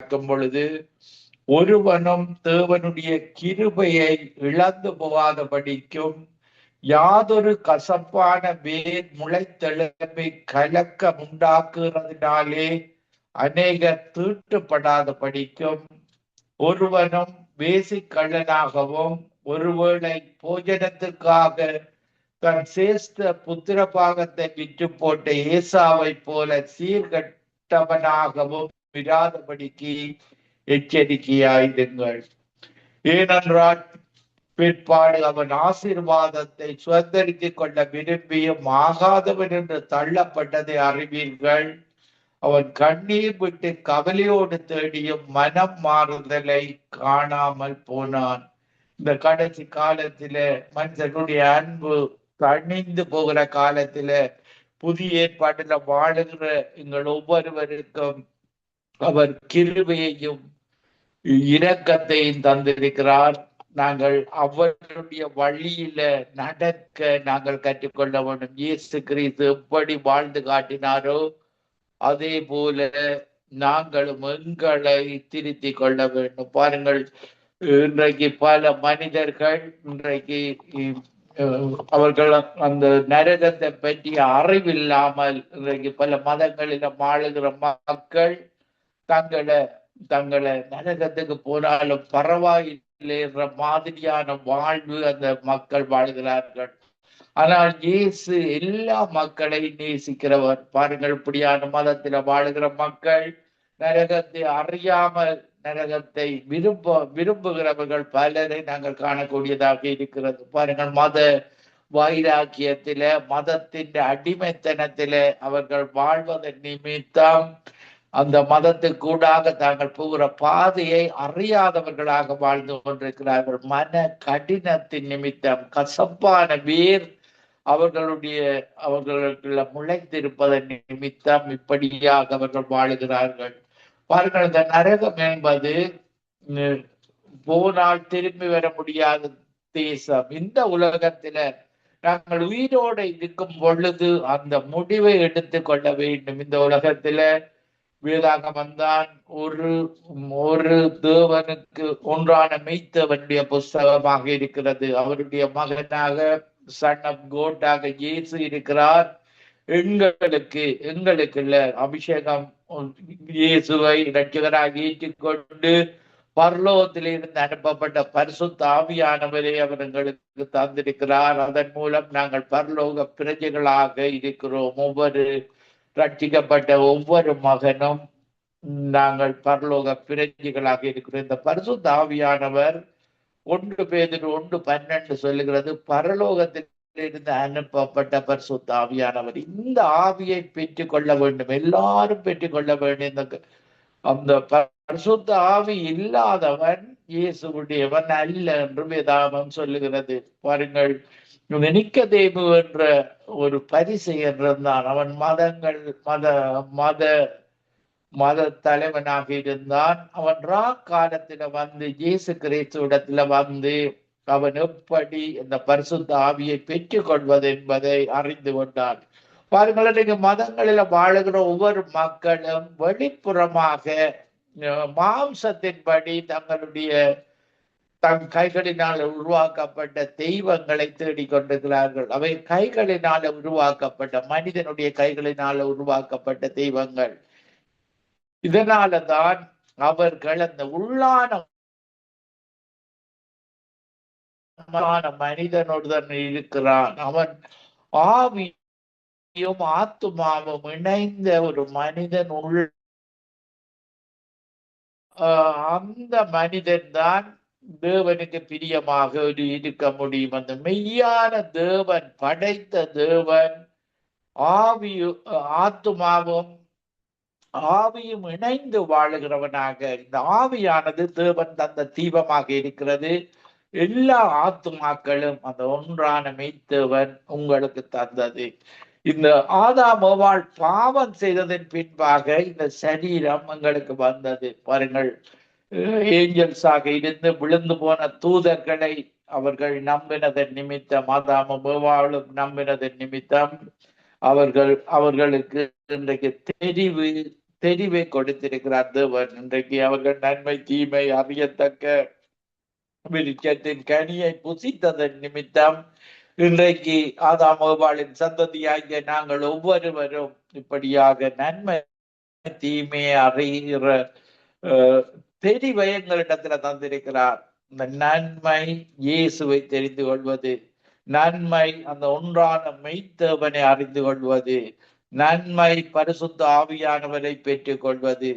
பார்க்கும் பொழுது, ஒருவனும் தேவனுடைய கிருபையை இழந்து போகாதபடிக்கும் யாதொரு கசப்பான வேர் முளைத்தெழும்பை கலக்கம் உண்டாக்குறதினாலே அநேகர் தீட்டுப்படாதபடிக்கும் ஒருவனும் வேசிக்கள்ளனாகவும் ஒருவேளை போஜனத்துக்காக தன் சேஷ்ட புத்திர பாகத்தை விற்று போட்ட ஏசாவை போல சீர்கட்டவனாகவும் விடாதபடிக்கு எச்சரிக்கையாயிருங்கள். ஏனென்றால் பிற்பாடு அவன் ஆசீர்வாதத்தை சுதந்திரித்துக் கொள்ள விரும்பியும் ஆகாதவன் என்று தள்ளப்பட்டதை அறிவீர்கள். அவன் கண்ணீர் விட்டு கவலையோடு தேடியும் மனம் மாறுதலை காணாமல் போனான். இந்த கடைசி காலத்தில மனிதனுடைய அன்பு தணிந்து போகிற காலத்தில புதிய ஏற்பாட்டில வாழுகிற எங்கள் ஒவ்வொருவருக்கும் அவர் கிருபையையும் இரக்கத்தையும் தந்திருக்கிறார். நாங்கள் அவருடைய வழியில நடக்க நாங்கள் கற்றுக்கொள்ள வேண்டும். இயேசு கிறிஸ்து எப்படி வாழ்ந்து காட்டினாரோ அதே போல நாங்களும் எங்களை திருத்திக் கொள்ள வேண்டும். பாருங்கள், இன்றைக்கு பல மனிதர்கள் இன்றைக்கு அவர்கள் அந்த நரகத்தை பற்றி அறிவில்லாமல் இன்றைக்கு பல மதங்களில வாழுகிற மக்கள் தங்களை நரகத்துக்கு போனாலும் பரவாயில்லைன்ற மாதிரியான வாழ்வு அந்த மக்கள் வாழ்கிறார்கள். ஆனால் இயேசு எல்லா மக்களையும் நேசிக்கிறவர். பாருங்கள், இப்படியான மதத்தில வாழுகிற மக்கள் நரகத்தை அறியாமல் நரகத்தை விரும்புகிறவர்கள் பலரை நாங்கள் காணக்கூடியதாக இருக்கிறது. பாருங்கள், மத வைராக்கியத்தில மதத்தின் அடிமைத்தனத்தில அவர்கள் வாழ்வதன் நிமித்தம் அந்த மதத்துக்கூடாக தாங்கள் போகிற பாதையை அறியாதவர்களாக வாழ்ந்து கொண்டிருக்கிறார்கள். மன கடினத்தின் நிமித்தம் கசப்பான வேர் அவர்களுக்குள்ள முளைத்திருப்பதன் நிமித்தம் இப்படியாக அவர்கள் வாழுகிறார்கள். பாருங்கள், இந்த நரகம் என்பது போனால் திரும்பி வர முடியாத தேசம். இந்த உலகத்தில நாங்கள் உயிரோடு இருக்கும் பொழுது அந்த முடிவை எடுத்துக் கொள்ள வேண்டும். இந்த உலகத்தில வேதாகமம் தான் ஒரு தேவனுக்கு ஒன்றான மெய்த்தவனுடைய புஸ்தகமாக இருக்கிறது. அவருடைய மகனாக சன் ஆஃப் கோட்டாக இயேசு இருக்கிறார். எங்களுக்கு அபிஷேகம் இயேசுவை இரட்சகராக ஏற்றுக்கொண்டு பரலோகத்திலிருந்து அனுப்பப்பட்ட பரிசுத்த ஆவியானவரை அவர் எங்களுக்கு தந்திருக்கிறார். அதன் மூலம் நாங்கள் பரலோக பிரஜைகளாக இருக்கிறோம். ஒவ்வொரு ரட்சிக்கப்பட்ட ஒவ்வொரு மகனும் நாங்கள் பரலோக பிரஜைகளாக இருக்கிறோம். இந்த பரிசுத்த ஆவியானவர் 1 பேதுரு 1:12 சொல்லுகிறது, பரலோகத்தில் இருந்து அனுப்பப்பட்ட பரிசுத்த ஆவியானவர். இந்த ஆவியை பெற்றுக் கொள்ள வேண்டும், எல்லாரும் பெற்றுக்கொள்ள வேண்டும். அந்த பரிசுத்த ஆவி இல்லாதவன் இயேசுவுடையவன் அல்ல என்று வேதாகமம் சொல்லுகிறது. பாருங்கள், நிக்கதேமு என்ற ஒரு பரிசேயன் இருந்தான். அவன் மத தலைவனாக இருந்தான். அவன் காலத்துல வந்து இயேசு கிறிஸ்துவிடத்துல வந்து அவன் எப்படி இந்த பரிசுத்த ஆவியை பெற்றுக் கொள்வது என்பதை அறிந்து கொண்டான். பாருங்கள், இன்னைக்கு மதங்களில வாழுகிற ஒவ்வொரு மக்களும் வெளிப்புறமாக மாம்சத்தின்படி தம் கைகளினால் உருவாக்கப்பட்ட தெய்வங்களை தேடிக்கொண்டிருக்கிறார்கள். அவை கைகளினால உருவாக்கப்பட்ட மனிதனுடைய கைகளினால உருவாக்கப்பட்ட தெய்வங்கள். இதனாலதான் அவர்கள் அந்த உள்ளான மனிதனுடன் இருக்கிறான். அவன் ஆவியும் ஆத்துமாவும் இணைந்த ஒரு மனிதன் அந்த மனிதன் தான் தேவனுக்கு பிரியமாக இருக்க முடியும். அந்த மெய்யான தேவன், படைத்த தேவன் ஆவியும் இணைந்து வாழுகிறவனாக, இந்த ஆவியானது தேவன் தந்த தீபமாக இருக்கிறது. எல்லா ஆத்துமாக்களும் அந்த ஒன்றான மெய்த்தேவன் உங்களுக்கு தந்தது. இந்த ஆதாமோவால் பாவம் செய்ததன் பின்பாக இந்த சரீரம் எங்களுக்கு வந்தது. பாருங்கள், ஏஞ்சல்ஸாக இருந்து விழுந்து போன தூதர்களை அவர்கள் நம்பினதன் நிமித்தம், ஆதாமோவாலும் நம்பினதன் நிமித்தம் அவர்களுக்கு இன்றைக்கு தெரிவு தெரிவை கொடுத்திருக்கிறார் தேவன். இன்றைக்கு அவர்கள் நன்மை தீமை அறியத்தக்க விருட்சத்தின் கனியை புசித்ததன் நிமித்தம் இன்றைக்கு ஆதாம் ஏவாளின் சந்ததியாகிய நாங்கள் ஒவ்வொருவரும் இப்படியாக நன்மை தீமையை அறிகிற தெரிவை எங்களிடத்துல தந்திருக்கிறார். இந்த நன்மை இயேசுவை தெரிந்து கொள்வது, நன்மை அந்த ஒன்றான மெய்த்தேவனை அறிந்து கொள்வது, நன்மை பரிசுத்த ஆவியானவரை பெற்றுக் கொள்வது,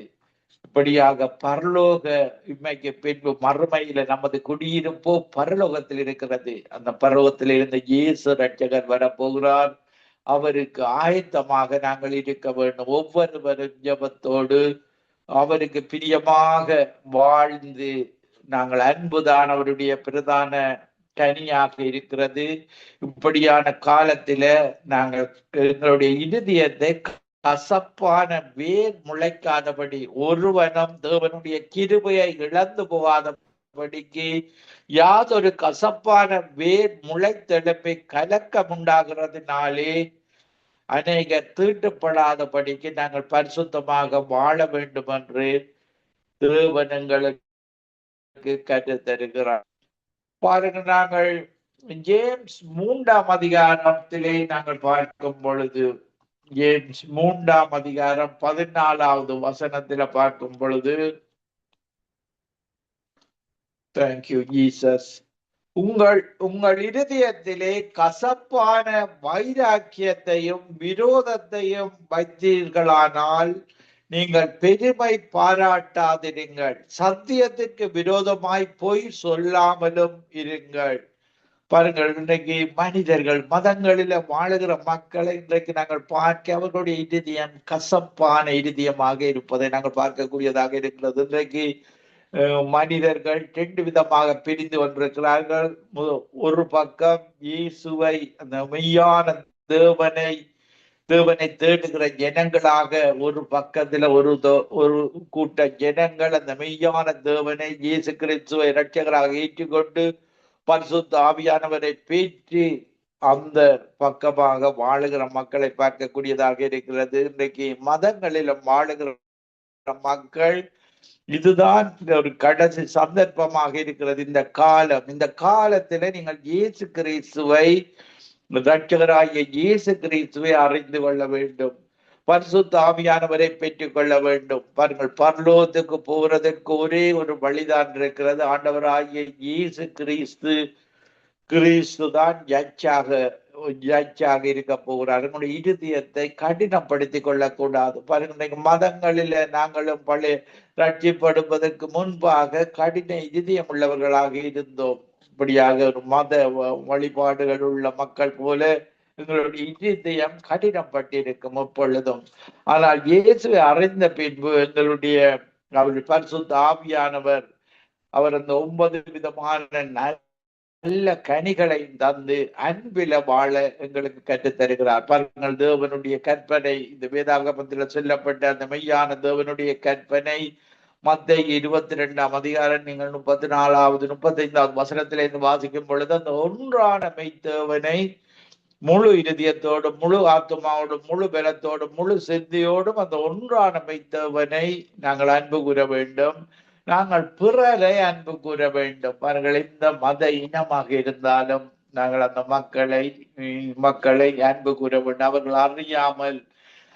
இப்படியாக பரலோக இம்மைக்கு பின்பு மறுமையில நமது குடியிருப்போ பரலோகத்தில் இருக்கிறது. அந்த பரலோகத்தில் இருந்த இயேசு ரட்சகர் வரப்போகிறார். அவருக்கு ஆயத்தமாக நாங்கள் இருக்க வேண்டும். ஒவ்வொருவரும் ஜபத்தோடு அவருக்கு பிரியமாக வாழ்ந்து நாங்கள் அன்புதான் அவருடைய பிரதான கனியாக இருக்கிறது. இப்படியான காலத்தில நாங்கள் எங்களுடைய இருதயத்தை கசப்பான வேர் முளைக்காதபடி, ஒருவனும் தேவனுடைய கிருபையை இழந்து போகாதபடிக்கு யாதொரு கசப்பான வேர் முளைத்தெழுப்பை கலக்கம் உண்டாகிறதுனாலே அநேக தீட்டுப்படாதபடிக்கு நாங்கள் பரிசுத்தமாக வாழ வேண்டும் என்று தேவன் எங்களுக்கு கற்றுத் தருகிறார். பாருங்க, நாங்கள் ஜேம்ஸ் 3ஆம் அதிகாரத்திலே நாங்கள் பார்க்கும் பொழுது, ஜேம்ஸ் 3ஆம் அதிகாரம் 14வது வசனத்தில பார்க்கும் பொழுது, தேங்க்யூ ஜீசஸ், உங்கள் இருதயத்திலே கசப்பான வைராக்கியத்தையும் விரோதத்தையும் வைத்தீர்களானால் நீங்கள் பெருமை பாராட்டாதிருங்கள். சத்தியத்துக்கு விரோதமாய் பொய் சொல்லாமலும் இருங்கள். பாருங்கள், இன்றைக்கு மனிதர்கள் மதங்களில வாழுகிற மக்களை இன்றைக்கு நாங்கள் பார்க்க அவர்களுடைய இருதயம் கசப்பான இருதயமாக இருப்பதை நாங்கள் பார்க்கக்கூடியதாக இருக்கிறது. இன்றைக்கு மனிதர்கள் 2 விதமாக பிரிந்து கொண்டிருக்கிறார்கள். ஒரு பக்கம் இயேசுவை, அந்த மெய்யான தேவனை தேடுகிற ஜனங்களாக ஒரு பக்கத்துல ஒரு கூட்ட ஜனங்கள் அந்த மெய்யான தேவனை இயேசு கிறிஸ்துவை இரட்சகராக ஏற்றுக்கொண்டு பரிசுத்த ஆவியானவரை பேற்றி அந்த பக்கமாக வாழுகிற மக்களை பார்க்கக்கூடியதாக இருக்கிறது. இன்றைக்கு மதங்களிலும் வாழுகிற மக்கள் இதுதான் ஒரு கடைசி சந்தர்ப்பமாக இருக்கிறது. இந்த காலத்துல நீங்கள் இயேசு கிறிஸ்துவை, இரட்சகராகிய இயேசு கிறிஸ்துவை அறிந்து கொள்ள வேண்டும். பரிசுத்த ஆவியானவரை பெற்றுக் கொள்ள வேண்டும். பாருங்கள், பரலோகத்துக்கு போறதற்கு ஒரே ஒரு வழிதான் இருக்கிறது. ஆண்டவராகிய இயேசு கிறிஸ்து தான் ஜட்ஜாக இருக்க போகிறார். நம்முடைய இருதயத்தை கடினப்படுத்திக் கொள்ளக்கூடாது. பாருங்க, மதங்களில நாங்களும் பழைய ரட்சிப்படுவதற்கு முன்பாக கடின இதயம் உள்ளவர்களாக இருந்தோம். இப்படியாக ஒரு மத வழிபாடுகள் உள்ள மக்கள் போல எங்களுடைய இதயம் கடினப்பட்டிருக்கும் எப்பொழுதும். ஆனால் இயேசுவை அறிந்த பின்பு எங்களுடைய பரிசுத்த ஆவியானவர் அவர் அந்த 9 விதமான நல்ல கனிகளை தந்து அன்பில வாழ எங்களுக்கு கற்றுத் தருகிறார். பாருங்கள், தேவனுடைய கற்பனை, இந்த வேதாகமத்தில் சொல்லப்பட்ட அந்த மெய்யான தேவனுடைய கற்பனை மத்தேயு 22ஆம் அதிகாரம் நீங்கள் 34வது 35வது வசனத்திலிருந்து வாசிக்கும் பொழுது, அந்த ஒன்றான மெய்த்தேவனை முழு இருதயத்தோடும், முழு ஆத்மாவோடும், முழு பலத்தோடும், முழு சித்தியோடும் அந்த ஒன்றான மெய்த்தேவனை நாங்கள் அன்பு கூற வேண்டும். நாங்கள் பிறரை அன்பு கூற வேண்டும். பாருங்கள், இந்த மத இனமாக இருந்தாலும் நாங்கள் அந்த மக்களை அன்பு கூற வேண்டும். அவர்கள் அறியாமல்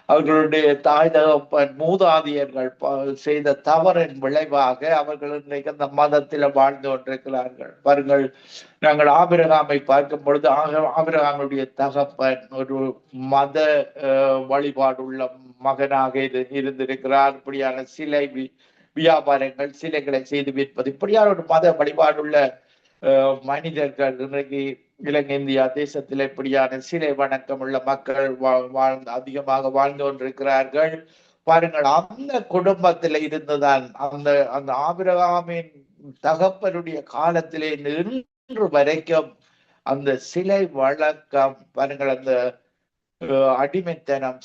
அவர்களுடைய தாய் தகப்பன் மூதாதியர்கள் செய்த தவறின் விளைவாக அவர்கள் இன்றைக்கு அந்த மதத்தில வாழ்ந்து கொண்டிருக்கிறார்கள். பாருங்கள், நாங்கள் ஆபிரகாமை பார்க்கும் பொழுது ஆபிரகாமுடைய தகப்பன் ஒரு மத வழிபாடுள்ள மகனாக இருந்திருக்கிறார். இப்படியான சிலை வியாபாரங்கள், சிலைகளை செய்து விற்பது, இப்படியான ஒரு மத வழிபாடுள்ள மனிதர்கள் இன்றைக்கு இலங்கை இந்தியா தேசத்தில் இப்படியான சிலை வணக்கம் உள்ள மக்கள் அதிகமாக வாழ்ந்து கொண்டிருக்கிறார்கள். பாருங்கள், அந்த குடும்பத்தில இருந்துதான் அந்த ஆபிரகாமின் தகப்பனுடைய காலத்திலே இன்று வரைக்கும் அந்த சிலை வழக்கம். பாருங்கள், அந்த அடிமைத்தனம்,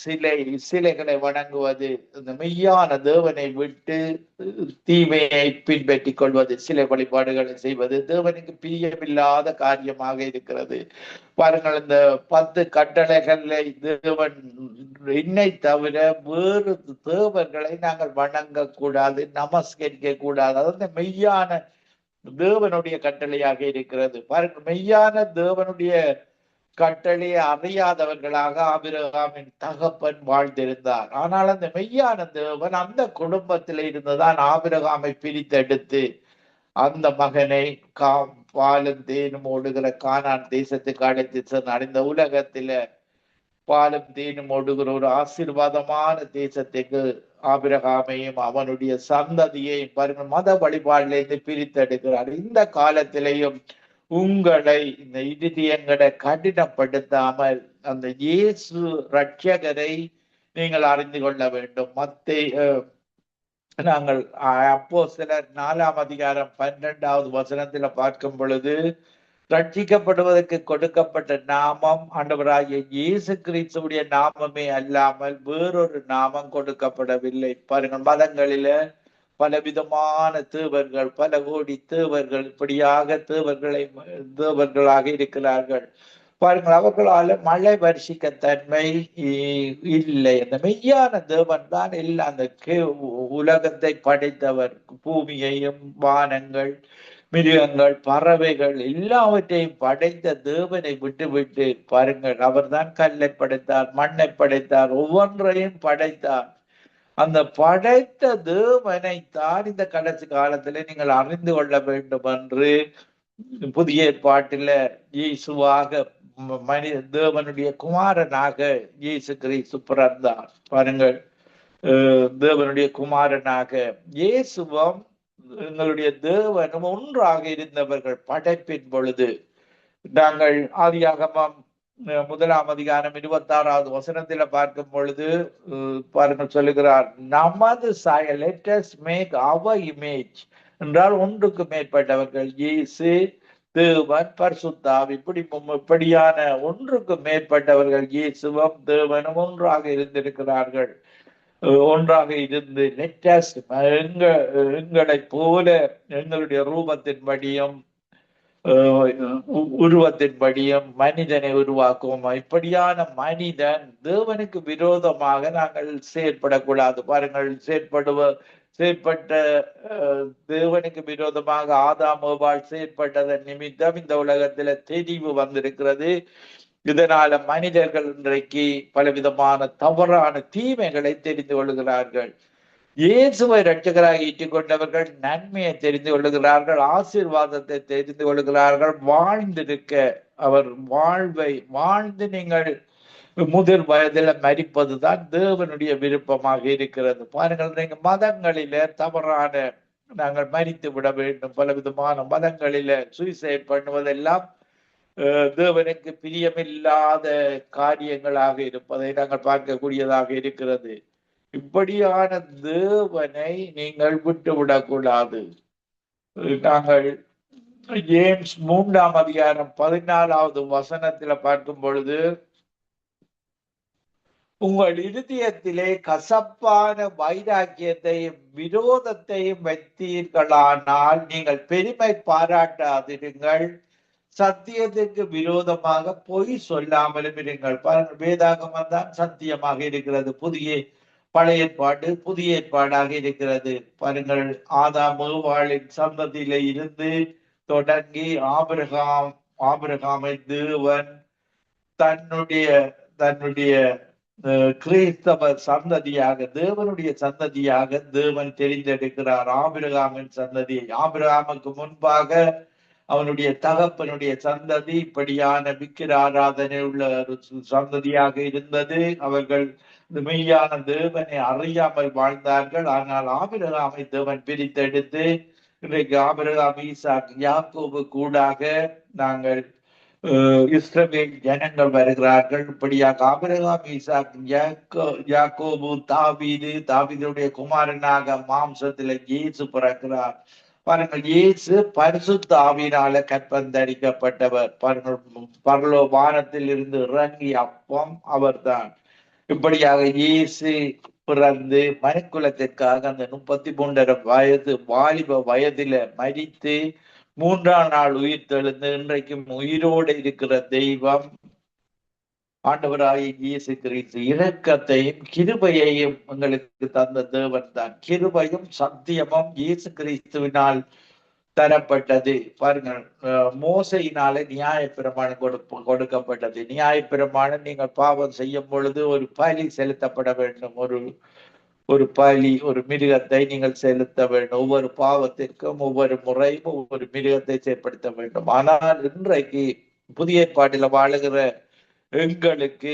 சிலைகளை வணங்குவது, இந்த மெய்யான தேவனை விட்டு தீமையை பின்பற்றி கொள்வது, சிலை வழிபாடுகளை செய்வது தேவனுக்கு பிரியமில்லாத காரியமாக இருக்கிறது. பாருங்கள், இந்த 10 கட்டளைகளை தேவன் என்னை தவிர வேறு தேவர்களை நாங்கள் வணங்கக்கூடாது, நமஸ்கரிக்க கூடாது. அதாவது மெய்யான தேவனுடைய கட்டளையாக இருக்கிறது. பாருங்கள், மெய்யான தேவனுடைய கட்டளையை அறியாதவர்களாக ஆபிரகாமின் தகப்பன் வாழ்ந்திருந்தார். ஆனால் அந்த மெய்யான தேவன் அந்த குடும்பத்தில இருந்துதான் ஆபிரகாமை பிரித்தெடுத்து அந்த மகனை பாலும் தேனும் ஓடுகிற கானான் தேசத்துக்கு அழைத்து சென்றார். இந்த உலகத்தில பாலும் தேனும் ஓடுகிற ஒரு ஆசீர்வாதமான தேசத்துக்கு ஆபிரகாமையும் அவனுடைய சந்ததியையும் பாருங்கள் மத வழிபாட்டிலிருந்து பிரித்தெடுக்கிறார். இந்த காலத்திலேயும் உங்களை இந்த இருதயங்களை கடினப்படுத்தாமல் அந்த இயேசு ரட்சகரை நீங்கள் அறிந்து கொள்ள வேண்டும். நாங்கள் அப்போஸ்தலர் 4ஆம் அதிகாரம் 12வது வசனத்துல பார்க்கும் பொழுது, ரட்சிக்கப்படுவதற்கு கொடுக்கப்பட்ட நாமம் ஆண்டவராகிய இயேசு கிறிஸ்துவுடைய நாமமே அல்லாமல் வேறொரு நாமம் கொடுக்கப்படவில்லை. பாருங்கள், மதங்களில பலவிதமான தேவர்கள், பல கோடி தேவர்கள், இப்படியாக தேவர்களாக இருக்கிறார்கள். பாருங்கள், அவர்களால மழை வருஷிக்க தன்மை இல்லை. அந்த மெய்யான தேவன் தான் எல்லாம் அந்த உலகத்தை படைத்தவர். பூமியையும் வானங்கள், மிருகங்கள், பறவைகள் எல்லாவற்றையும் படைத்த தேவனை விட்டு பாருங்கள், அவர் தான் கல்லை படைத்தார், மண்ணை படைத்தார், ஒவ்வொன்றையும் படைத்தார். அந்த படைத்த தேவனைத்தான் இந்த கடைசி காலத்துல நீங்கள் அறிந்து கொள்ள வேண்டும் என்று புதிய ஏற்பாட்டில இயேசுவாக தேவனுடைய குமாரனாக இயேசு கிறிஸ்து பிறந்தார். பாருங்கள், தேவனுடைய குமாரனாக இயேசுவும் எங்களுடைய தேவனும் ஒன்றாக இருந்தவர்கள் படைப்பின் பொழுது. நாங்கள் ஆதியாகமம் 1ஆம் அதிகாரம் 26வது வசனத்துல பார்க்கும் பொழுது பாருங்கள் சொல்லுகிறார், நமது சாயல், let us make our image என்றால் ஒன்றுக்கு மேற்பட்டவர்கள், இயேசு, தேவன், பரிசுத்தாவி, இப்படியான ஒன்றுக்கு மேற்பட்டவர்கள் இயேசுவும் தேவனும் ஒன்றாக இருந்திருக்கிறார்கள். ஒன்றாக இருந்து let us எங்களை போல எங்களுடைய ரூபத்தின்படியும் உருவத்தின்படியும் மனிதனை உருவாக்குவோம். இப்படியான மனிதன் தேவனுக்கு விரோதமாக நாங்கள் செயற்படக்கூடாது. பாருங்கள், செயற்பட்ட தேவனுக்கு விரோதமாக ஆதாம் ஏவாள் செயற்பட்டதன் நிமித்தம் இந்த உலகத்துல தெரிவு வந்திருக்கிறது. இதனால மனிதர்கள் இன்றைக்கு பலவிதமான தவறான தீமைகளை தெரிந்து கொள்கிறார்கள். இயேசுவை இரட்சகராக ஏற்றுக்கொண்டவர்கள் நன்மையை தெரிந்து கொள்ளுகிறார்கள், ஆசீர்வாதத்தை தெரிந்து கொள்கிறார்கள். வாழ்ந்திருக்க அவர் வாழ்ந்து நீங்கள் முதிர் வயதில மரிப்பதுதான் தேவனுடைய விருப்பமாக இருக்கிறது. பாருங்கள், நீங்க மதங்களில தவறான நாங்கள் மரித்து விட வேண்டும், பலவிதமான மதங்களில சூசைட் பண்ணுவதெல்லாம் தேவனுக்கு பிரியமில்லாத காரியங்களாக இருப்பதை நாங்கள் பார்க்கக்கூடியதாக இருக்கிறது. இப்படியான தேவனை நீங்கள் விட்டுவிடக்கூடாது. நாங்கள் ஜேம்ஸ் 3ஆம் அதிகாரம் 14வது வசனத்துல பார்க்கும் பொழுது, உங்கள் இருதயத்திலே கசப்பான வைராக்கியத்தையும் விரோதத்தையும் வைத்தீர்களானால் நீங்கள் பெருமை பாராட்டாதிருங்கள், சத்தியத்துக்கு விரோதமாக பொய் சொல்லாமலும் இருங்கள். வேதாகமம் தான் சத்தியமாக இருக்கிறது. பழைய ஏற்பாடு புதிய ஏற்பாடாக இருக்கிறது. பாருங்கள், ஆதாம் ஏவாளின் சந்ததியில இருந்து தொடங்கி ஆபிரகாமை தேவன் தன்னுடைய கிறிஸ்தவ சந்ததியாக, தேவனுடைய சந்ததியாக தேவன் தெரிந்தெடுக்கிறார் ஆபிரகாமின் சந்ததியை. ஆபிரகாமுக்கு முன்பாக அவனுடைய தகப்பனுடைய சந்ததி இப்படியான விக்கிர ஆராதனை உள்ள ஒரு சந்ததியாக இருந்தது. அவர்கள் மெய்யான தேவனை அறியாமல் வாழ்ந்தார்கள். ஆனால் ஆபிரகாமை தேவன் பிரித்தெடுத்து இன்றைக்கு ஆபிரகாம், ஈசாக், யாக்கோபு கூடாக நாங்கள் இஸ்ரவேல் ஜனங்கள் வருகிறார்கள். இப்படியாக ஆபிரகாம், ஈசாக், யாக்கோபு, தாவீதுடைய குமாரனாக மாம்சத்துல இயேசு பிறக்கிறார். பாருங்கள், இயேசு பரிசுத்த ஆவியினால கற்பந்தரிக்கப்பட்டவர். பரலோ வானத்தில் இருந்து இறங்கிய அப்பம் அவர்தான். இப்படியாக இயேசு பிறந்து மனுக்குலத்திற்காக அந்த 33 வயது வாலிப வயதில மரித்து 3ஆம் நாள் உயிர் தெழுந்து இன்றைக்கும் உயிரோடு இருக்கிற தெய்வம் ஆண்டவராகிய இயேசு கிறிஸ்து இரக்கத்தையும் கிருபையையும் எங்களுக்கு தந்த தேவன் தான். கிருபையும் சத்தியமும் இயேசு கிறிஸ்துவினால் தரப்பட்டது. பாருங்கள், மோசையினாலே நியாயப்பிரமாணம் கொடுக்கப்பட்டது. நியாயப்பிரமாணம், நீங்கள் பாவம் செய்யும் பொழுது ஒரு பலி செலுத்தப்பட வேண்டும். ஒரு பலி, ஒரு மிருகத்தை நீங்கள் செலுத்த வேண்டும். ஒவ்வொரு பாவத்திற்கும் ஒவ்வொரு முறையும் ஒவ்வொரு மிருகத்தை செயற்படுத்த வேண்டும். ஆனால் இன்றைக்கு புதிய ஏற்பாட்டில் வாழுகிற எங்களுக்கு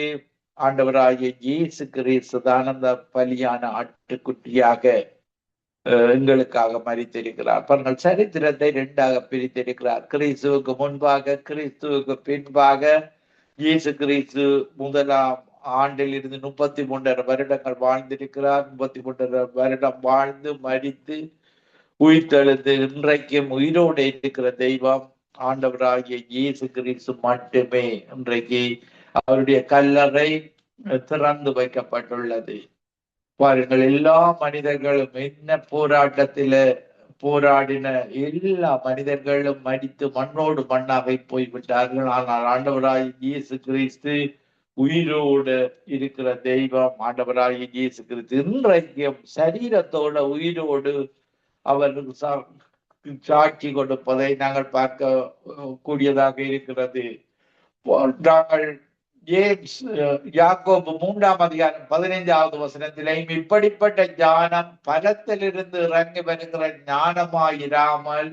ஆண்டவராகிய இயேசு கிறிஸ்து தான் அந்த பலியான ஆட்டுக்குட்டியாக எங்களுக்காக மரித்திருக்கிறார். பாருங்கள், சரித்திரத்தை இரண்டாக பிரித்திருக்கிறார். கிறிஸ்துவுக்கு முன்பாக, கிறிஸ்துவுக்கு பின்பாக. இயேசு கிறிஸ்து முதலாம் ஆண்டில் இருந்து 33 வருடங்கள் வாழ்ந்திருக்கிறார். 33 வருடம் வாழ்ந்து மரித்து உயிர்த்தெழுந்து இன்றைக்கும் உயிரோடு இருக்கிற தெய்வம் ஆண்டவராகிய இயேசு கிறிஸ்து மட்டுமே. இன்றைக்கு அவருடைய கல்லறை திறந்து வைக்கப்பட்டுள்ளது. பாருங்கள், எல்லா மனிதர்களும் என்ன போராட்டத்தில போராடின எல்லா மனிதர்களும் மடித்து மண்ணோடு மண்ணாக போய்விட்டார்கள். ஆனால் ஆண்டவராய் இயேசு கிறிஸ்து உயிரோடு இருக்கிற தெய்வம். ஆண்டவராய் இயேசு கிறிஸ்து இன்றைக்கும் சரீரத்தோட உயிரோடு அவர் சாட்சி கொடுப்பதை நாங்கள் பார்க்க கூடியதாக இருக்கிறது. நாங்கள் யாக்கோபு 3ஆம் அதிகாரம் 15வது வசனத்திலேயும் இப்படிப்பட்ட ஞானம் பலத்திலிருந்து இறங்கி வருகிற ஞானமாயிராமல்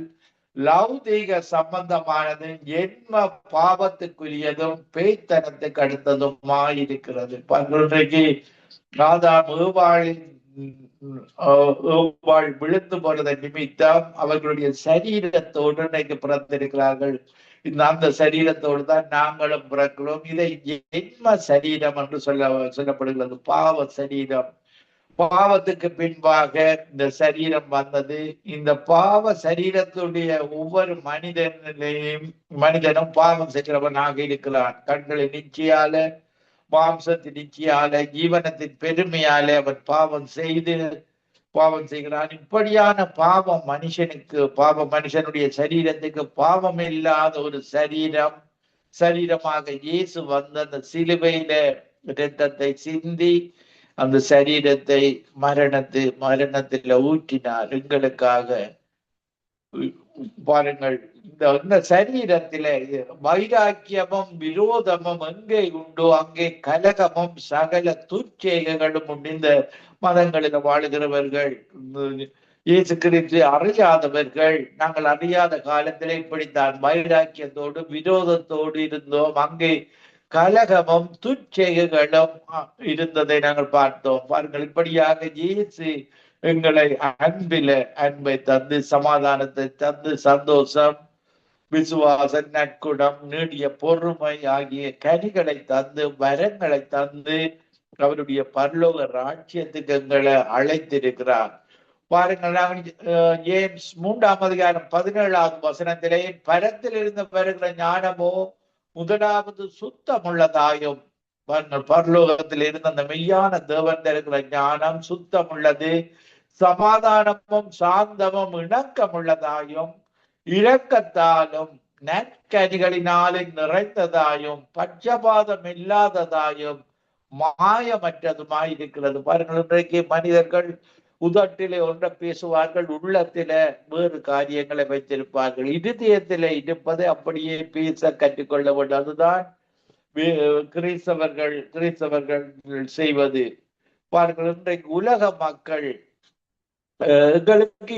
லௌதீக சம்பந்தமானது ஜென்ம பாவத்துக்குரியதும் பேய்த்தனத்துக்கு அடுத்ததுமாயிருக்கிறது. இன்றைக்கு ஆதாம் ஏவாளின் விழுந்து போனதன் நிமித்தம் அவர்களுடைய சரீரத்தோடு இன்றைக்கு பிறந்திருக்கிறார்கள். அந்த சரீரத்தோடு தான் நாங்களும் பிறக்கிறோம். இதை ஜென்ம சரீரம் என்று சொல்லப்படுகிறது. பாவ சரீரம். பாவத்துக்கு பின்பாக இந்த சரீரம் வந்தது. இந்த பாவ சரீரத்துடைய ஒவ்வொரு மனிதனும் பாவம் செய்கிறவனாக இருக்கிறான். கண்களின் நிச்சயால, மாம்சத்தின் நிச்சயால, ஜீவனத்தின் பெருமையாலே அவன் பாவம் செய்கிறான். இப்படியான பாவம் மனுஷனுடைய சரீரத்துக்கு பாவம் இல்லாத ஒரு சரீரமாக இயேசு வந்து அந்த சிலுவையில இரத்தத்தை சிந்தி அந்த சரீரத்தை மரணத்தில் ஊற்றினார் எங்களுக்காக. பாருங்கள், இந்த சரீரத்தில வைராக்கியமும் விரோதமும் எங்கே உண்டோ அங்கே கலகமும் சகல துர்ச்செயல்களும் உண்டு. இந்த மதங்களில் வாழுகிறவர்கள், இயேசு கிறிஸ்து அறியாதவர்கள், நாங்கள் அறியாத காலத்திலே இப்படித்தான் வைராக்கியத்தோடு விரோதத்தோடு இருந்தோம். அங்கே கலகமும் துர்ச்செயல்களும் இருந்ததை நாங்கள் பார்த்தோம். பாருங்கள், இப்படியாக இயேசு எங்களை அன்பை தந்து, சமாதானத்தை தந்து, சந்தோஷம், விசுவாசம், நற்குணம், நீடிய பொறுமை ஆகிய கனிகளை தந்து, வரங்களை தந்து அவருடைய பரலோக ராஜ்யத்துக்கு எங்களை அழைத்திருக்கிறார். பாருங்கள், ஜேம்ஸ் 3ஆம் அதிகாரம் 17வது வசனத்திலே பரத்தில் இருந்து வருகிற ஞானமோ முதலாவது சுத்தமுள்ளதாயும், பரலோகத்தில் இருந்து அந்த மெய்யான தேவன் இருக்கிற ஞானம் சுத்தமுள்ளது, சமாதானமும் சாந்தமும் இணக்கமுள்ளதாயும், இரக்கத்தாலும் நற்கனிகளினாலும் நிறைந்ததாயும், பட்சபாதம் இல்லாததாயும், மாயமற்றதுமாய் இருக்கிறது. பாருங்கள், இன்றைக்கு மனிதர்கள் உதட்டிலே ஒன்றை பேசுவார்கள், உள்ளத்தில வேறு காரியங்களை வைத்திருப்பார்கள். இருதயத்திலே இருப்பதை அப்படியே பேச கற்றுக்கொள்ள வேண்டும். அதுதான் கிறிஸ்தவர்கள் செய்வது. பாருங்கள், இன்றைக்கு உலக மக்கள் எங்களுக்கு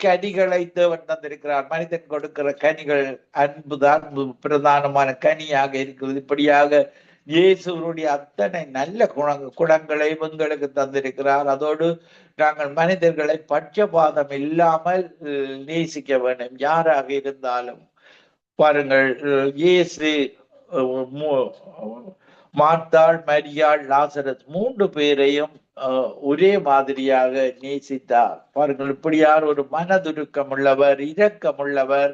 கனிகளை தேவன் தந்திருக்கிறார். மனிதன் கொடுக்கிற கனிகள் அன்புதான் பிரதானமான கனியாக இருக்கிறது. இப்படியாக இயேசுவனுடைய அத்தனை நல்ல குணங்களை எங்களுக்கு தந்திருக்கிறார். அதோடு நாங்கள் மனிதர்களை பட்சபாதம் இல்லாமல் நேசிக்க வேண்டும், யாராக இருந்தாலும். பாருங்கள், இயேசு, மார்த்தாள், மரியாள், லாசரஸ் 3 பேரையும் ஒரே மாதிரியாக நேசித்தார். பாருங்கள், இப்படியார் ஒரு மனதுருக்கம் உள்ளவர், இரக்கம் உள்ளவர்.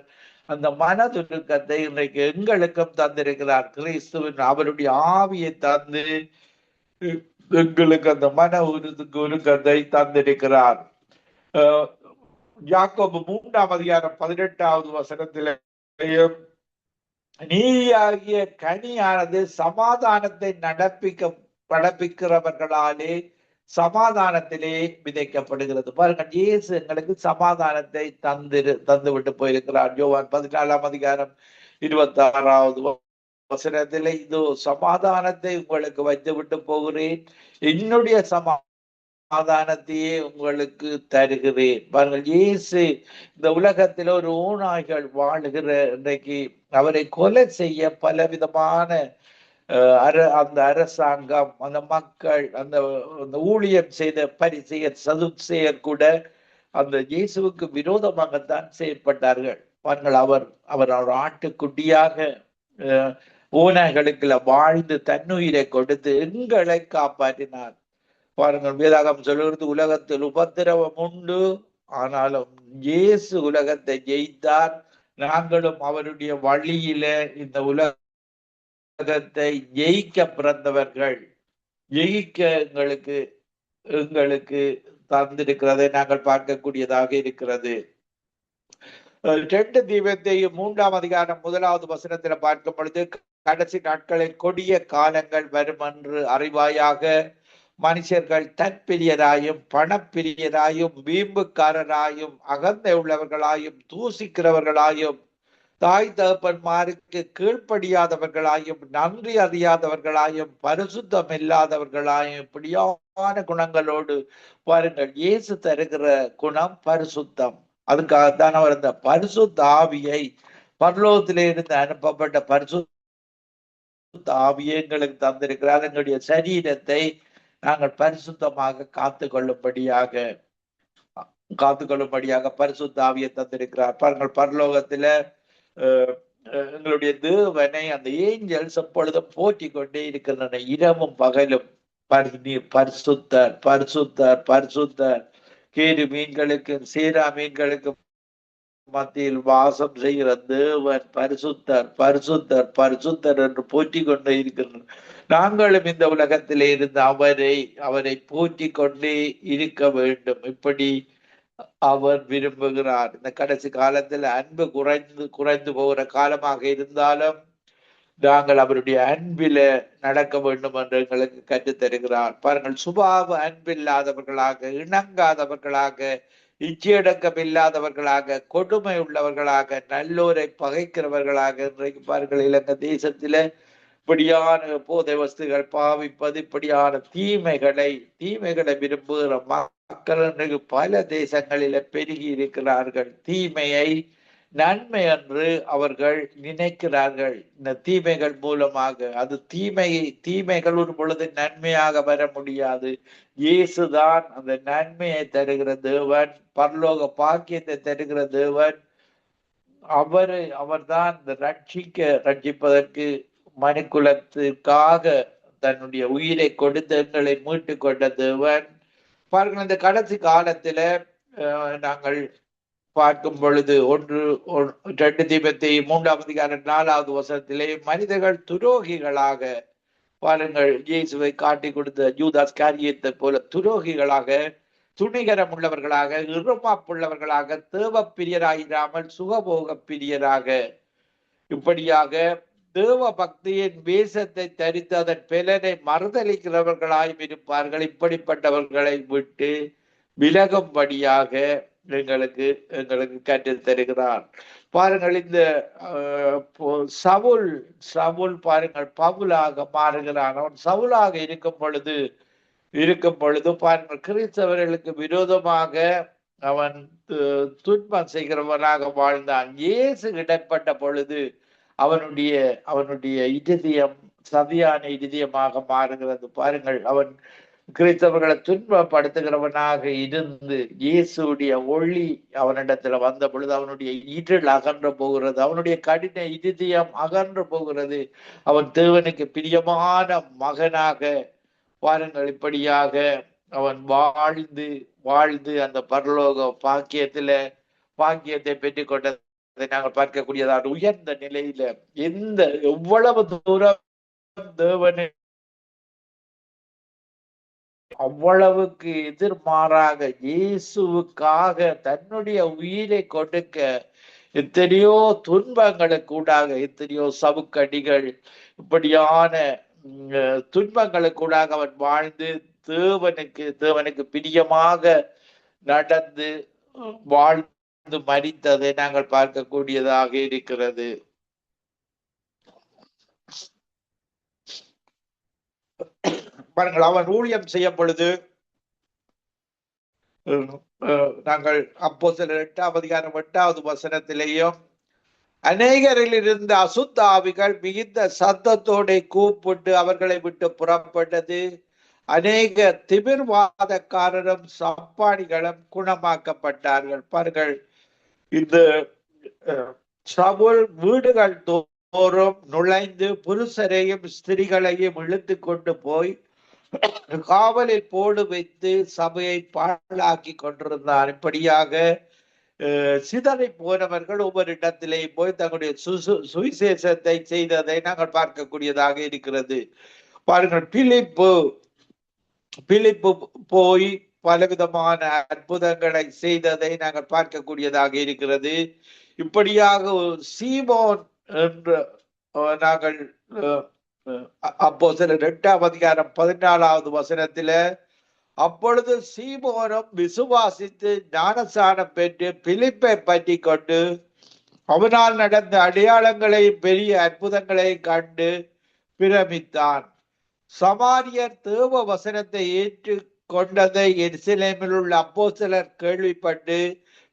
அந்த மனதுருக்கத்தை இன்றைக்கு எங்களுக்கும் தந்திருக்கிறார். கிறிஸ்துவின் அவருடைய ஆவியை தந்து எங்களுக்கு அந்த மன உருக்கத்தை தந்திருக்கிறார். யாக்கோபு 3ஆம் அதிகாரம் 18வது வசனத்திலேயும் நீதியாகிய கனியானது சமாதானத்தை நடப்பிக்கிறவர்களாலே சமாதானத்திலே விதைக்கப்படுகிறது. பாருங்கள், இயேசு எங்களுக்கு சமாதானத்தை தந்து விட்டு போயிருக்கிறார். யோவான் 14 வசனத்திலே, இதோ சமாதானத்தை உங்களுக்கு வைத்து விட்டு போகிறேன், என்னுடைய சமாதானத்தையே உங்களுக்கு தருகிறேன். பாருங்கள், இயேசு இந்த உலகத்தில் ஒரு ஓநாய்கள் வாழுகிற இன்றைக்கு அவரை கொலை செய்ய பலவிதமான அந்த அரசாங்கம், அந்த மக்கள், அந்த ஊழியம் செய்த பரிசெயர் சதுசேயர் கூட அந்த இயேசுவுக்கு விரோதமாகத்தான் செயற்பட்டார்கள். பாருங்கள், அவர் ஒரு ஆட்டுக்குட்டியாக ஓநாய்களுக்குள்ள வாழ்ந்து தன்னுயிரை கொடுத்து எங்களை காப்பாற்றினார். பாருங்கள், வேதாகம் சொல்லுகிறது, உலகத்தில் உபத்திரவம் உண்டு, ஆனாலும் இயேசு உலகத்தை ஜெயித்தார். நாங்களும் அவருடைய வழியில இந்த உலகத்தை ஜெயிக்க பிறந்தவர்கள். ஜெயிக்க எங்களுக்கு தந்திருக்கிறதை நாங்கள் பார்க்கக்கூடியதாக இருக்கிறது. 2 தீமோத்தேயு 3 வசனத்தில் பார்க்கும் பொழுது, கடைசி நாட்களில் கொடிய காலங்கள் வரும் என்று அறிவாயாக, மனுஷர்கள் தற்பிரியராயும் பணப்பிரியராயும் வீம்புக்காரராயும் அகந்தை உள்ளவர்களாயும் தூசிக்கிறவர்களாயும் தாய் தகப்பன்மாருக்கு கீழ்ப்படியாதவர்களாயும் நன்றி அறியாதவர்களாயும் பரிசுத்தம் இல்லாதவர்களாயும் இப்படியான குணங்களோடு, பாருங்கள், இயேசு தருகிற குணம் பரிசுத்தம். அதுக்காகத்தான் அவர் அந்த பரிசுத்த ஆவியை, பரலோகத்திலே இருந்து அனுப்பப்பட்ட பரிசுத்த ஆவியை எங்களுக்கு தந்திருக்கிறார். எங்களுடைய சரீரத்தை நாங்கள் பரிசுத்தமாக காத்துக்கொள்ளும்படியாக பரிசுத்த ஆவியை தந்திருக்கிறார். பாருங்கள், பரலோகத்துல எங்களுடைய தேவனை அந்த ஏஞ்சல்ஸ் எப்பொழுதும் போற்றி கொண்டே இருக்கின்றன, இரவும் பகலும். பரிசுத்தர் பரிசுத்தர் பரிசுத்தர், கேடு மீன்களுக்கும் சீரா மீன்களுக்கும் மத்தியில் வாசம் செய்கிற தேவன் பரிசுத்தர் பரிசுத்தர் பரிசுத்தர் என்று போற்றி கொண்டே இருக்கின்றனர். நாங்களும் இந்த உலகத்திலே இருந்து அவரை போற்றி கொண்டே இருக்க வேண்டும். இப்படி அவர் விரும்புகிறார். இந்த கடைசி காலத்தில் அன்பு குறைந்து போகிற காலமாக இருந்தாலும் நாங்கள் அவருடைய அன்பில நடக்க வேண்டும் என்று எங்களுக்கு கற்றுத் தருகிறார். பாருங்கள், சுபாவ அன்பில்லாதவர்களாக, இணங்காதவர்களாக, இச்சையடக்கம் இல்லாதவர்களாக, கொடுமை உள்ளவர்களாக, நல்லோரை பகைக்கிறவர்களாக, இன்றைக்கு பாருங்கள், இலங்கை தேசத்தில இப்படியான போதை வஸ்துகள் பாவிப்பது, இப்படியான தீமைகளை விரும்புகிற மக்கள் இன்றைக்கு பல தேசங்களில பெருகி இருக்கிறார்கள். தீமையை நன்மை என்று அவர்கள் நினைக்கிறார்கள். இந்த தீமைகள் மூலமாக அது தீமைகள் ஒரு பொழுது நன்மையாக வர முடியாது. இயேசுதான் அந்த நன்மையை தருகிற தேவன், பரலோக பாக்கியத்தை தருகிற தேவன். அவர்தான் இந்த ரட்சிப்பதற்கு மனுக்குலத்திற்காக தன்னுடைய உயிரை கொடுத்து எங்களை மீட்டு கொண்ட தேவன். பாருங்கள், இந்த கடைசி காலத்துல நாங்கள் பார்க்கும் பொழுது 2 தீமோத்தேயு 3 வசனத்திலே, மனிதர்கள் துரோகிகளாக, பாருங்கள், இயேசுவை காட்டி கொடுத்த யூதாஸ் காரியத்தை போல துரோகிகளாக, துணிகரம் உள்ளவர்களாக, இருமாப்புள்ளவர்களாக, தேவ பிரியராயிராமல் சுகபோக பிரியராக, இப்படியாக தேவ பக்தியின் வேஷத்தை தரித்து அதன் பலனை மறுதளிக்கிறவர்களாயும் இருப்பார்கள். இப்படிப்பட்டவர்களை விட்டு விலகும்படியாக எங்களுக்கு கற்றுத் தருகிறார். பாருங்கள், இந்த சவுல் பாருங்கள் பவுலாக மாறுகிறான். அவன் சவுலாக இருக்கும் பொழுது பாருங்கள், கிறிஸ்தவர்களுக்கு விரோதமாக அவன் துன்பம் செய்கிறவனாக வாழ்ந்தான். இயேசு இடப்பட்ட பொழுது அவனுடைய இதயம் சதியான இதயமாக மாறுகிறது. பாருங்கள், அவன் கிறிஸ்தவர்களை துன்பப்படுத்துகிறவனாக இருந்து இயேசுடைய ஒளி அவனிடத்துல வந்த பொழுது அவனுடைய இருள் அகன்று போகிறது, அவனுடைய கடின இதயம் அகன்று போகிறது. அவன் தேவனுக்கு பிரியமான மகனாக, பாருங்கள், இப்படியாக அவன் வாழ்ந்து அந்த பரலோக பாக்கியத்தை பெற்றுக் கொண்டதை நாங்கள் பார்க்கக்கூடியதாக உயர்ந்த நிலையில எவ்வளவு தூரம் தேவனை அவ்வளவுக்கு எதிர்மாறாக இயேசுவுக்காக தன்னுடைய உயிரை கொடுக்க எத்தனையோ துன்பங்களுக்கு ஊடாக, எத்தனையோ சவுக்கடிகள், இப்படியான துன்பங்களுக்கு ஊடாக அவன் வாழ்ந்து தேவனுக்கு பிரியமாக நடந்து வாழ்ந்து மரித்ததை நாங்கள் பார்க்கக்கூடியதாக இருக்கிறது. பாருங்கள், அவன் ஊழியம் செய்யும் பொழுது நாங்கள் அப்போஸ்தலர் 8:8 அநேகரில் இருந்த அசுத்த ஆவிகள் மிகுந்த சத்தத்தோட கூப்பிட்டு அவர்களை விட்டு புறப்பட்டது. அநேக திமிர்வாதக்காரரும் சப்பானிகளும் குணமாக்கப்பட்டார்கள். பாருங்கள், இந்த சவுல் வீடுகள் தோறும் நுழைந்து புருஷரையும் ஸ்திரீகளையும் இழுத்து கொண்டு போய் காவலில் போடு வைத்து சபையை பாழாக்கி கொண்டிருந்தார். இப்படியாக சிதறி போனவர்கள் ஒவ்வொரு இடத்திலே போய் தங்களுடைய சுவிசேஷத்தை செய்ததை நாங்கள் பார்க்கக்கூடியதாக இருக்கிறது. பாருங்கள், பிலிப்பு போய் பலவிதமான அற்புதங்களை செய்ததை நாங்கள் பார்க்கக்கூடியதாக இருக்கிறது. இப்படியாக சீமோன் என்று நாங்கள் அப்போஸ்தலர் 8:14 அப்பொழுது சீமோனும் விசுவாசித்து ஞானஸ்நானம் பெற்று பிலிப்பை பற்றி கொண்டு அவனால் நடந்த அடையாளங்களையும் பெரிய அற்புதங்களையும் கண்டு பிரமித்தான். சமாரியர் தேவ வசனத்தை ஏற்று கொண்டதை எருசலேமில் உள்ள அப்போஸ்தலர் கேள்விப்பட்டு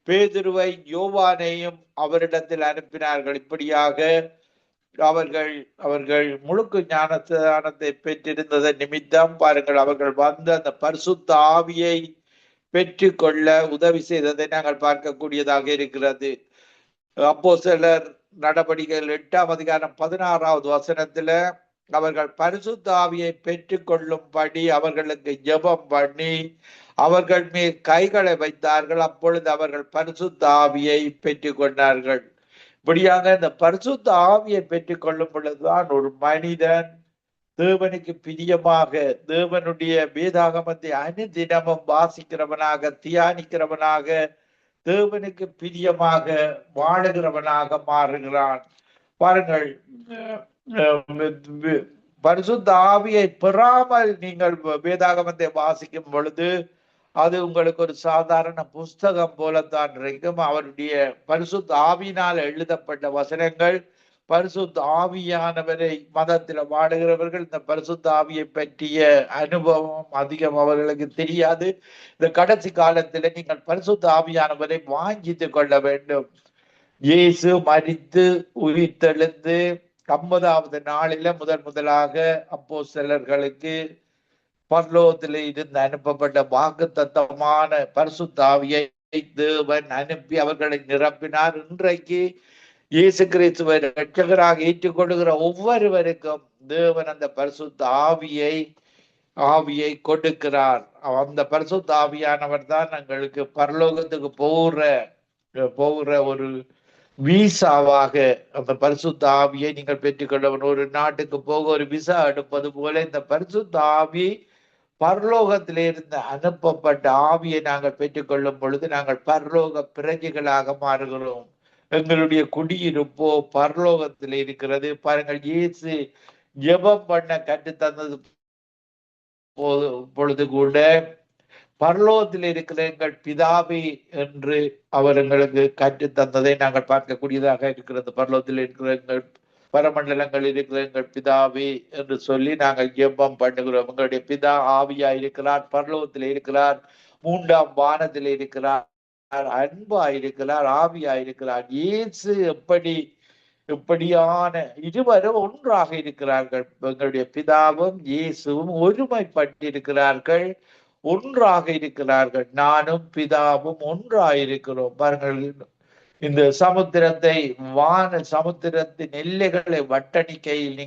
பேதுருவை யோவானையும் அவரிடத்தில் அனுப்பினார்கள். இப்படியாக அவர்கள் முழுக்கு ஞானத்தை பெற்றிருந்ததை நிமித்தம் பாருங்கள், அவர்கள் வந்து அந்த பரிசுத்த ஆவியை பெற்று கொள்ள உதவி செய்ததை நாங்கள் பார்க்கக்கூடியதாக இருக்கிறது. அப்போஸ்தலர் நடபடிகள் 8:16 அவர்கள் பரிசுத்த ஆவியை பெற்று கொள்ளும்படி அவர்களுக்கு ஜெபம் பண்ணி அவர்கள் மேல் கைகளை வைத்தார்கள். அப்பொழுது அவர்கள் பரிசுத்த ஆவியை பெற்று கொண்டார்கள். இப்படியாக இந்த பரிசுத்த ஆவியை பெற்றுக் கொள்ளும் பொழுதுதான் ஒரு மனிதன் தேவனுக்கு பிரியமாக தேவனுடைய வேதாகமத்தை அனுதினமும் வாசிக்கிறவனாக, தியானிக்கிறவனாக, தேவனுக்கு பிரியமாக வாழுகிறவனாக மாறுகிறான். பாருங்கள், பரிசுத்த ஆவியை பெறாமல் நீங்கள் வேதாகமத்தை வாசிக்கும் பொழுது அது உங்களுக்கு ஒரு சாதாரண புஸ்தகம் போலத்தான் இருக்கும். அவருடைய பரிசுத்த ஆவியினால் எழுதப்பட்ட வசனங்கள், பரிசுத்த ஆவியானவரை மதத்தில் வாடுகிறவர்கள் இந்த பரிசுத்த ஆவியை பற்றிய அனுபவம் அதிகம் அவர்களுக்கு தெரியாது. இந்த கடைசி காலத்துல நீங்கள் பரிசுத்த ஆவியானவரை வாங்கித்து கொள்ள வேண்டும். இயேசு மரித்து உயிர்த்தெழுந்து 50வது நாளில முதலாக அப்போஸ்தலர்களுக்கு பரலோகத்திலே இருந்து அனுப்பப்பட்ட வாக்குத்தத்தமான பரிசுத்த ஆவியை தேவன் அனுப்பி அவர்களை நிரப்பினார். இன்றைக்கு இயேசு கிறிஸ்துவை இரட்சகராக ஏற்றுக்கொள்கிற ஒவ்வொருவருக்கும் தேவன் அந்த பரிசுத்த ஆவியை கொடுக்கிறார். அந்த பரிசுத்த ஆவியானவர் தான் எங்களுக்கு பரலோகத்துக்கு போகிற ஒரு வீசாவாக அந்த பரிசுத்த ஆவியை நீங்கள் பெற்றுக்கொள்ளவன். ஒரு நாட்டுக்கு போக ஒரு விசா எடுப்பது போல இந்த பரிசுத்த ஆவி பரலோகத்திலிருந்து அனுப்பப்பட்ட ஆவியை நாங்கள் பெற்றுக்கொள்ளும் பொழுது நாங்கள் பரலோக பிரஜைகளாக மாறுகிறோம். எங்களுடைய குடியிருப்போ பரலோகத்தில் இருக்கிறது. பாருங்கள், இயேசு ஜெபம் பண்ண கற்றுத்தந்தது பொழுது கூட பரலோகத்தில் இருக்கிற எங்கள் பிதாவே என்று அவர் எங்களுக்கு கற்றுத்தந்ததை நாங்கள் பார்க்கக்கூடியதாக இருக்கிறது. பரலோகத்தில் இருக்கிற எங்கள் பரமண்டலங்கள் இருக்கிற எங்கள் பிதாவே என்று சொல்லி நாங்கள் ஜெபம் பண்ணுகிறோம். எங்களுடைய பிதா ஆவியா இருக்கிறார், பரலோகத்தில் இருக்கிறார், 3ஆம் வானத்தில் இருக்கிறார், அன்பா இருக்கிறார், ஆவியா இருக்கிறார். இயேசு எப்படியான இருவரும் ஒன்றாக இருக்கிறார்கள். எங்களுடைய பிதாவும் இயேசுவும் ஒருமைப்பட்டிருக்கிறார்கள், ஒன்றாக இருக்கிறார்கள். நானும் பிதாவும் ஒன்றாக இருக்கிறோம். பாருங்கள், இந்த சமுத்திரத்தின் எல்லைகளை வட்டணிக்கையில்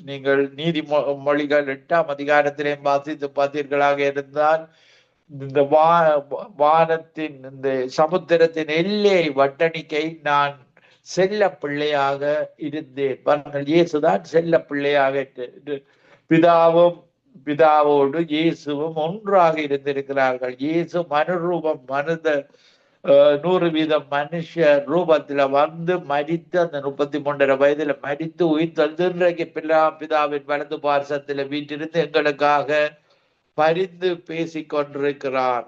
நீங்கள் நீதிமொழிகள் 8ஆம் அதிகாரத்திலே வாசித்து பார்த்தீர்களாக இருந்தால் இந்த வானத்தின் இந்த சமுத்திரத்தின் எல்லை வட்டணிக்கை நான் செல்ல பிள்ளையாக இருந்தேன். பாருங்கள், இயேசுதான் செல்ல பிள்ளையாக பிதாவோடு இயேசுவும் ஒன்றாக இருந்திருக்கிறார்கள். இயேசு மனுரூபம் 100% மனுஷ ரூபத்துல வந்து மரித்து அந்த 33 வயதுல மரித்து உயிர் தந்து இன்றைக்கு பிதாவின் வலது பார்சத்துல வீட்டிலிருந்து எங்களுக்காக பரிந்து பேசிக் கொண்டிருக்கிறார்.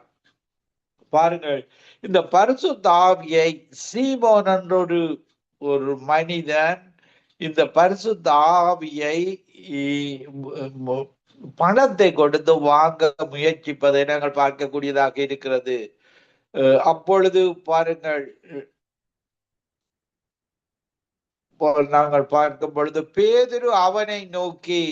பாருங்கள், இந்த பரிசுத்த ஆவியை சீமோன் என்ற ஒரு மனிதன் இந்த பரிசுத்த ஆவியை பணத்தை கொடுத்து வாங்க முயற்சிப்பதை நாங்கள் பார்க்கக்கூடியதாக இருக்கிறது. அப்பொழுது பாருங்கள், நாங்கள் பார்க்கும் பொழுது பேதுரு அவனை நோக்கி,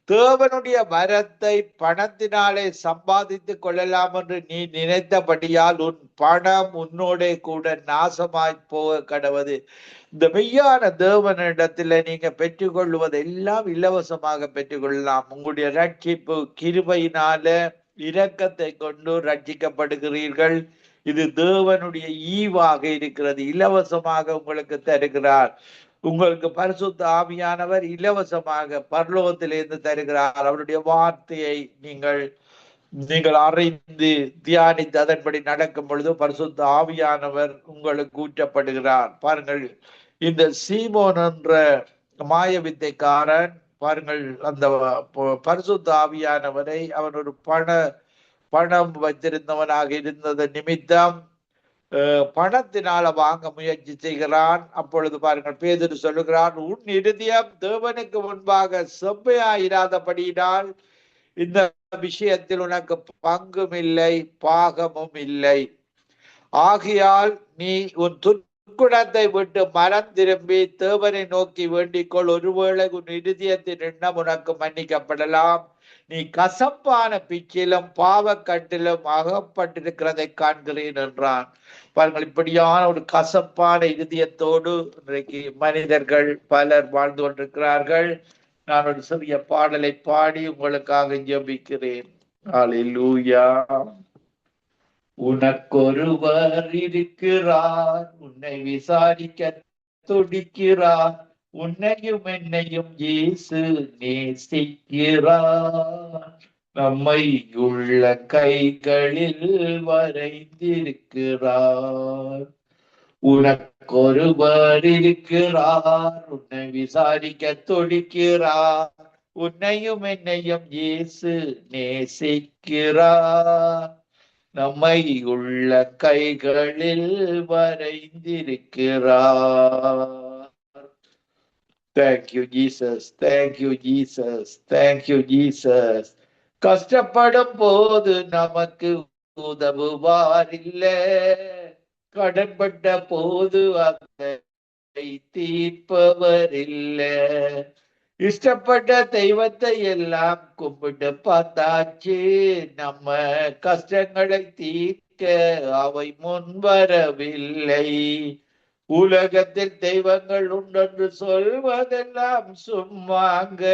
தேவனுடைய வரத்தை பணத்தினாலே சம்பாதித்துக் கொள்ளலாம் என்று நீ நினைத்தபடியால் உன் பணம் உன்னோட கூட நாசமாய் போக கடவது. இந்த மெய்யான தேவனிடத்துல நீங்க பெற்றுக்கொள்வது எல்லாம் இலவசமாக பெற்றுக்கொள்ளலாம். உங்களுடைய ரட்சிப்பு கிருபையினால இரக்கத்தை கொண்டு ரட்சிக்கப்படுகிறீர்கள். இது தேவனுடைய ஈவாக இருக்கிறது. இலவசமாக உங்களுக்கு தருகிறார். உங்களுக்கு பரிசுத்த ஆவியானவர் இலவசமாக பரலோகத்திலிருந்து தருகிறார். அவருடைய வார்த்தையை நீங்கள் அறிந்து தியானித்து அதன்படி நடக்கும் பொழுது பரிசுத்த ஆவியானவர் உங்களுக்கு ஊற்றப்படுகிறார். பாருங்கள், இந்த சீமோன் என்ற மாய வித்தைக்காரன் பாருங்கள், அந்த பரிசுத்த ஆவியானவரை அவன் ஒரு பணம் வைத்திருந்தவனாக இருந்தது நிமித்தம் பணத்தினால வாங்க முயற்சி செய்கிறான். அப்பொழுது பாருங்கள், பேதுரு சொல்லுகிறான், உன் இருதயம் தேவனுக்கு முன்பாக செவ்வையாயிராதபடியினால் இந்த விஷயத்தில் உனக்கு பங்கும் இல்லை பாகமும் இல்லை. ஆகையால் நீ உன் துர்க்குணத்தை விட்டு மனம் திரும்பி தேவனை நோக்கி வேண்டிக்கொள். ஒருவேளை உன் இருதயத்தின் எண்ணம் உனக்கு மன்னிக்கப்படலாம். நீ கசப்பான பிச்சிலும் பாவக்கட்டிலும் அகப்பட்டிருக்கிறதை காண்கிறேன் என்றான். பாருங்கள், இப்படியான ஒரு கசப்பான இருதயத்தோடு இன்றைக்கு மனிதர்கள் பலர் வாழ்ந்து கொண்டிருக்கிறார்கள். நான் ஒரு சிறிய பாடலை பாடி உங்களுக்காக ஜெபிக்கிறேன். அல்லேலூயா. உனக்கொருவர் இருக்கிறார், உன்னை விசாரிக்க துடிக்கிறார், உன்னையும் என்னையும் இயேசு நேசிக்கிறார், நம்மை உள்ள கைகளில் வரைந்திருக்கிறார். உனக்கொருவர் இருக்கிறார், உன்னை விசாரிக்க துடிக்கிறார், உன்னையும் என்னையும் இயேசு நேசிக்கிறார், நம்மை உள்ள கைகளில் வரைந்திருக்கிறார். Thank you, Jesus. Thank you, Jesus. Thank you, Jesus. கஷ்டப்படும் போது நமக்கு உதவுவார் இல்லை, கடன்பட்ட போது அதை தீர்ப்பவர் இல்லை. இஷ்டப்பட்ட தெய்வத்தை எல்லாம் கும்பிட்டு பார்த்தாச்சு, நம்ம கஷ்டங்களை தீர்க்க அவை முன்வரவில்லை. உலகத்தில் தெய்வங்கள் உண்டென்று சொல்வதெல்லாம் சும்மாங்க,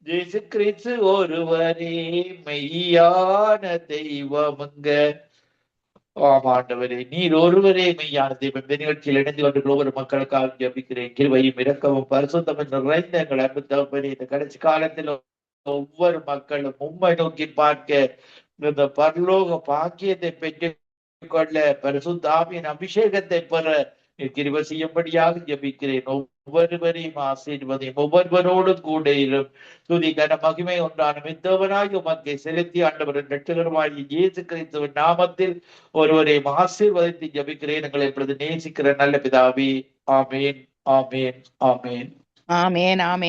இயேசு கிறிஸ்து ஒருவரே மெய்யான தெய்வமுங்க. ஆமாண்டவரே, நீர் ஒருவரே மெய்யான தெய்வம். இந்த நிகழ்ச்சியில் இணைந்து கொண்டிருக்கிற ஒவ்வொரு மக்களுக்காக ஜெபிக்கிறேன். கிருபையும் இரக்கமும் பரிசுத்தமும் நிறைந்த எங்கள் அன்பு தகப்பனே, இந்த கடைசி காலத்தில் ஒவ்வொரு மக்களும் உம்மை நோக்கி பார்க்க இந்த பரலோக பாக்கியத்தை பெற்றுக் கொள்ள பரிசுத்த ஆவியின் அபிஷேகத்தை பெற கிருபை செய்யும்படியாக ஜெபிக்கிறேன். ஒவ்வொருவரையும் ஆசீர்வதியும், ஒவ்வொருவரோடும் கூட இரும். துதி கன மகிமை ஒன்றான மித்தவனாய் உமக்கை செலுத்தி ஆண்டவரின் இரட்சகருமாகிய இயேசு கிறிஸ்துவின் நாமத்தில் ஒருவரையும் ஆசீர்வதித்து ஜெபிக்கிறேன். எங்களை இப்பொழுது நேசிக்கிற நல்ல பிதாவே, ஆமேன், ஆமேன், ஆமேன், ஆமேன், ஆமேன்.